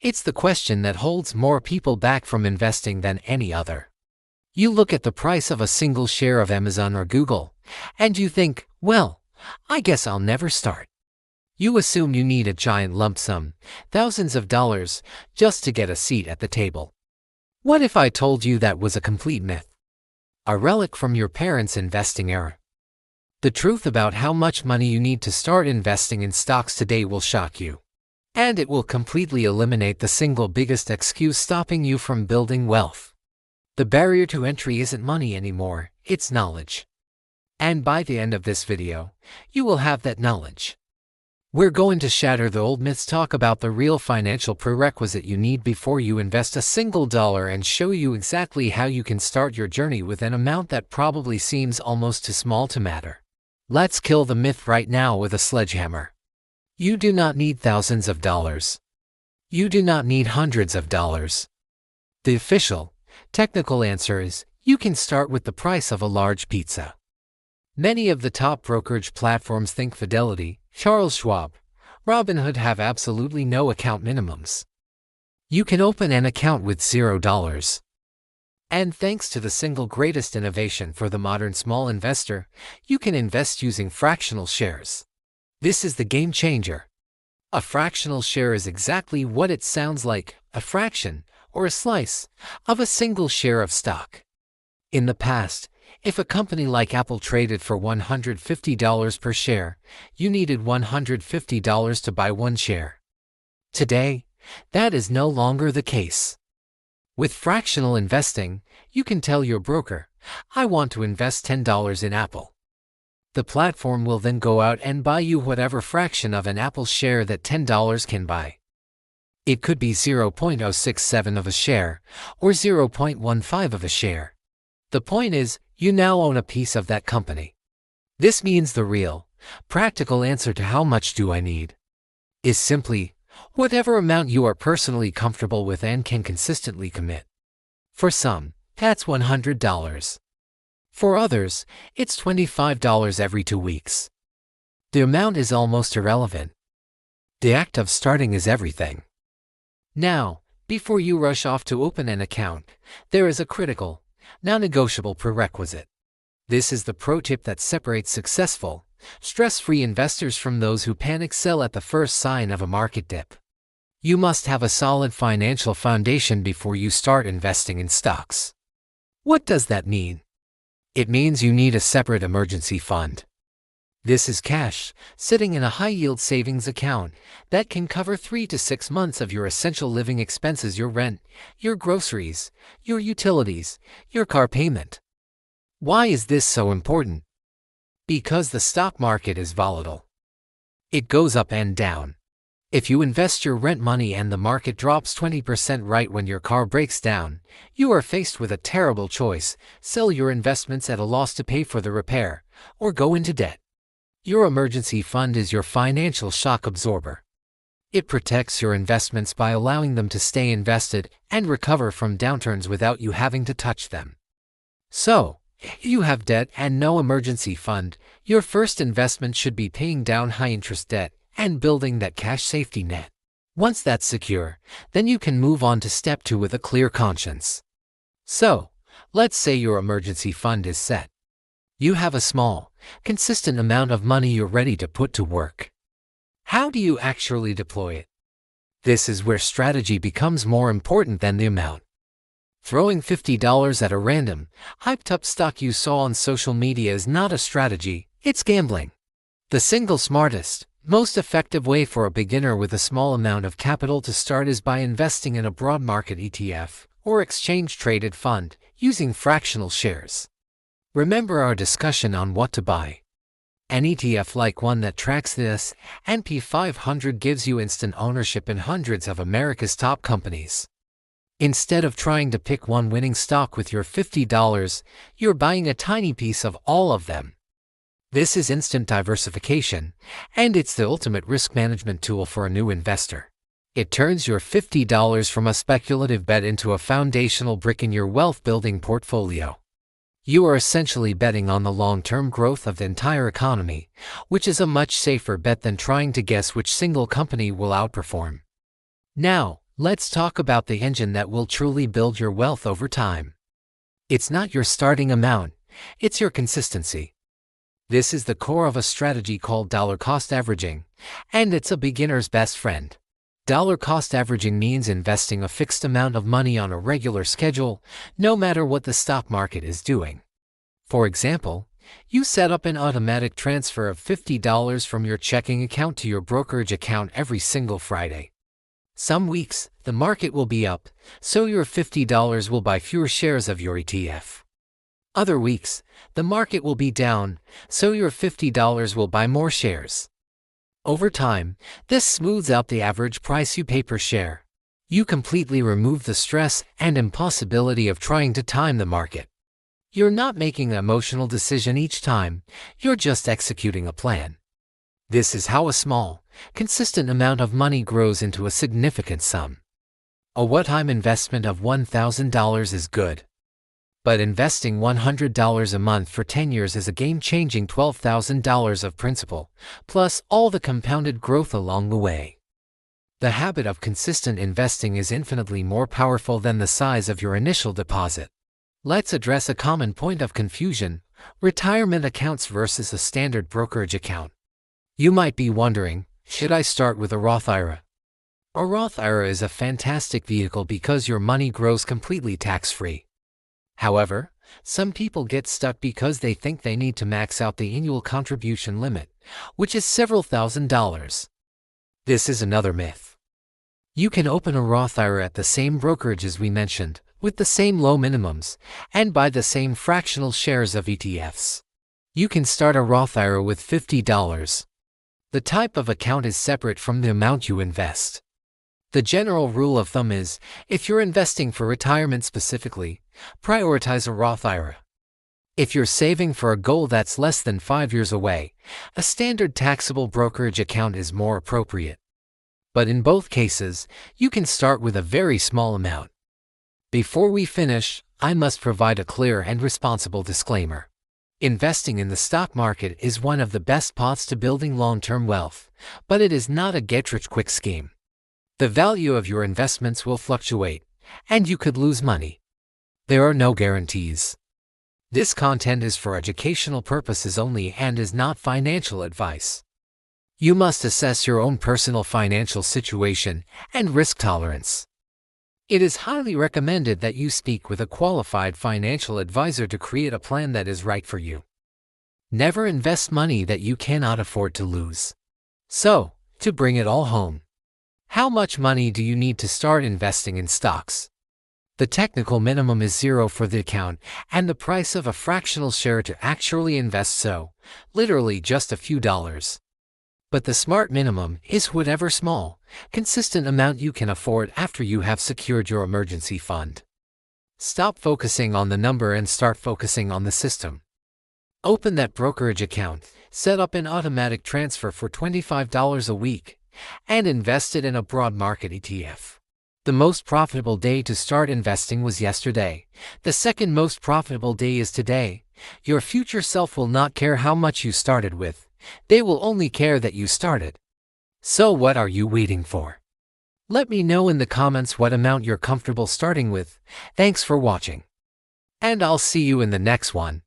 It's the question that holds more people back from investing than any other. You look at the price of a single share of Amazon or Google, and you think, well, I guess I'll never start. You assume you need a giant lump sum, thousands of dollars, just to get a seat at the table. What if I told you that was a complete myth? A relic from your parents' investing era. The truth about how much money you need to start investing in stocks today will shock you. And it will completely eliminate the single biggest excuse stopping you from building wealth. The barrier to entry isn't money anymore, it's knowledge. And by the end of this video, you will have that knowledge. We're going to shatter the old myths, talk about the real financial prerequisite you need before you invest a single dollar, and show you exactly how you can start your journey with an amount that probably seems almost too small to matter. Let's kill the myth right now with a sledgehammer. You do not need thousands of dollars. You do not need hundreds of dollars. The official, technical answer is, you can start with the price of a large pizza. Many of the top brokerage platforms, think Fidelity, Charles Schwab, Robinhood, have absolutely no account minimums. You can open an account with $0. And thanks to the single greatest innovation for the modern small investor, you can invest using fractional shares. This is the game changer. A fractional share is exactly what it sounds like, a fraction, or a slice, of a single share of stock. In the past, if a company like Apple traded for $150 per share, you needed $150 to buy one share. Today, that is no longer the case. With fractional investing, you can tell your broker, I want to invest $10 in Apple. The platform will then go out and buy you whatever fraction of an Apple share that $10 can buy. It could be 0.067 of a share, or 0.15 of a share. The point is, you now own a piece of that company. This means the real, practical answer to how much do I need is simply whatever amount you are personally comfortable with and can consistently commit. For some, that's $100. For others, it's $25 every 2 weeks. The amount is almost irrelevant. The act of starting is everything. Now, before you rush off to open an account, there is a critical, non-negotiable prerequisite. This is the pro tip that separates successful, stress-free investors from those who panic sell at the first sign of a market dip. You must have a solid financial foundation before you start investing in stocks. What does that mean? It means you need a separate emergency fund. This is cash sitting in a high-yield savings account that can cover 3 to 6 months of your essential living expenses: your rent, your groceries, your utilities, your car payment. Why is this so important? Because the stock market is volatile. It goes up and down. If you invest your rent money and the market drops 20% right when your car breaks down, you are faced with a terrible choice: sell your investments at a loss to pay for the repair, or go into debt. Your emergency fund is your financial shock absorber. It protects your investments by allowing them to stay invested and recover from downturns without you having to touch them. So, if you have debt and no emergency fund, your first investment should be paying down high-interest debt and building that cash safety net. Once that's secure, then you can move on to step 2 with a clear conscience. So, let's say your emergency fund is set. You have a small, consistent amount of money you're ready to put to work. How do you actually deploy it? This is where strategy becomes more important than the amount. Throwing $50 at a random, hyped-up stock you saw on social media is not a strategy, it's gambling. The single smartest, most effective way for a beginner with a small amount of capital to start is by investing in a broad market ETF, or exchange-traded fund, using fractional shares. Remember our discussion on what to buy. An ETF like one that tracks the S&P 500 gives you instant ownership in hundreds of America's top companies. Instead of trying to pick one winning stock with your $50, you're buying a tiny piece of all of them. This is instant diversification, and it's the ultimate risk management tool for a new investor. It turns your $50 from a speculative bet into a foundational brick in your wealth-building portfolio. You are essentially betting on the long-term growth of the entire economy, which is a much safer bet than trying to guess which single company will outperform. Now, Let's talk about the engine that will truly build your wealth over time. It's not your starting amount, it's your consistency. This is the core of a strategy called dollar cost averaging, and it's a beginner's best friend. Dollar cost averaging means investing a fixed amount of money on a regular schedule, no matter what the stock market is doing. For example, you set up an automatic transfer of $50 from your checking account to your brokerage account every single Friday. Some weeks, the market will be up, so your $50 will buy fewer shares of your ETF. Other weeks, the market will be down, so your $50 will buy more shares. Over time, this smooths out the average price you pay per share. You completely remove the stress and impossibility of trying to time the market. You're not making an emotional decision each time, you're just executing a plan. This is how a small, consistent amount of money grows into a significant sum. A one-time investment of $1,000 is good. But investing $100 a month for 10 years is a game-changing $12,000 of principal, plus all the compounded growth along the way. The habit of consistent investing is infinitely more powerful than the size of your initial deposit. Let's address a common point of confusion: retirement accounts versus a standard brokerage account. You might be wondering, should I start with a Roth IRA? A Roth IRA is a fantastic vehicle because your money grows completely tax-free. However, some people get stuck because they think they need to max out the annual contribution limit, which is several $1,000s. This is another myth. You can open a Roth IRA at the same brokerage as we mentioned, with the same low minimums, and buy the same fractional shares of ETFs. You can start a Roth IRA with $50. The type of account is separate from the amount you invest. The general rule of thumb is, if you're investing for retirement specifically, prioritize a Roth IRA. If you're saving for a goal that's less than 5 years away, a standard taxable brokerage account is more appropriate. But in both cases, you can start with a very small amount. Before we finish, I must provide a clear and responsible disclaimer. Investing in the stock market is one of the best paths to building long-term wealth, but it is not a get-rich-quick scheme. The value of your investments will fluctuate, and you could lose money. There are no guarantees. This content is for educational purposes only and is not financial advice. You must assess your own personal financial situation and risk tolerance. It is highly recommended that you speak with a qualified financial advisor to create a plan that is right for you. Never invest money that you cannot afford to lose. So, to bring it all home, how much money do you need to start investing in stocks? The technical minimum is $0 for the account and the price of a fractional share to actually invest, so, literally just a few dollars. But the smart minimum is whatever small, consistent amount you can afford after you have secured your emergency fund. Stop focusing on the number and start focusing on the system. Open that brokerage account, set up an automatic transfer for $25 a week, and invest it in a broad market ETF. The most profitable day to start investing was yesterday. The second most profitable day is today. Your future self will not care how much you started with. They will only care that you started. So what are you waiting for? Let me know in the comments what amount you're comfortable starting with. Thanks for watching. And I'll see you in the next one.